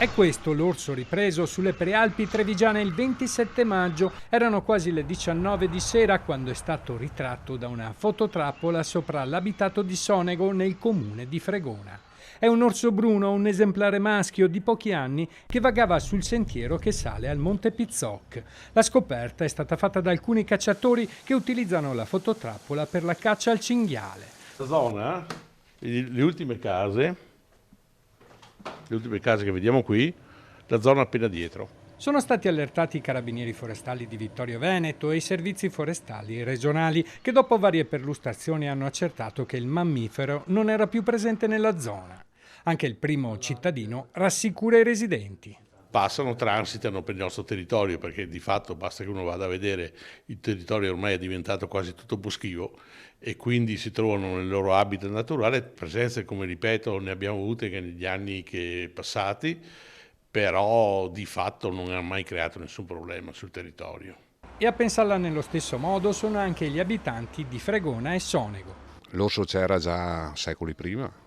È questo l'orso ripreso sulle prealpi trevigiane il 27 maggio. Erano quasi le 19 di sera quando è stato ritratto da una fototrappola sopra l'abitato di Sonego nel comune di Fregona. È un orso bruno, un esemplare maschio di pochi anni che vagava sul sentiero che sale al Monte Pizzoc. La scoperta è stata fatta da alcuni cacciatori che utilizzano la fototrappola per la caccia al cinghiale. La zona, le ultime case che vediamo qui, la zona appena dietro. Sono stati allertati i carabinieri forestali di Vittorio Veneto e i servizi forestali regionali che dopo varie perlustrazioni hanno accertato che il mammifero non era più presente nella zona. Anche il primo cittadino rassicura i residenti. Transitano per il nostro territorio, perché di fatto basta che uno vada a vedere, il territorio ormai è diventato quasi tutto boschivo e quindi si trovano nel loro habitat naturale. Presenze, come ripeto, ne abbiamo avute che negli anni passati, però di fatto non ha mai creato nessun problema sul territorio. E a pensarla nello stesso modo sono anche gli abitanti di Fregona e Sonego. L'orso c'era già secoli prima.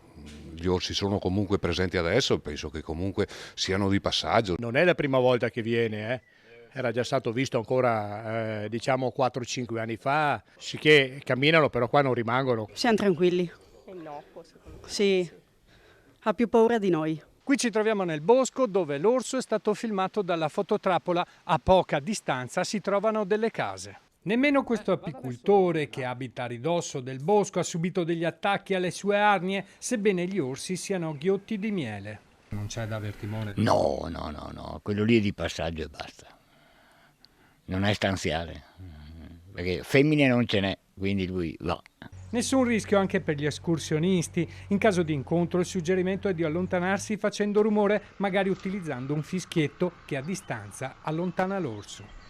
Gli orsi sono comunque presenti adesso, penso che comunque siano di passaggio. Non è la prima volta che viene, Era già stato visto ancora 4-5 anni fa, sicché camminano però qua non rimangono. Siamo tranquilli. È innocuo secondo me. Sì, ha più paura di noi. Qui ci troviamo nel bosco dove l'orso è stato filmato dalla fototrappola. A poca distanza si trovano delle case. Nemmeno questo apicoltore che abita a ridosso del bosco ha subito degli attacchi alle sue arnie, sebbene gli orsi siano ghiotti di miele. Non c'è da aver timore? No, quello lì è di passaggio e basta. Non è stanziale, perché femmine non ce n'è, quindi lui va. Nessun rischio anche per gli escursionisti. In caso di incontro il suggerimento è di allontanarsi facendo rumore, magari utilizzando un fischietto che a distanza allontana l'orso.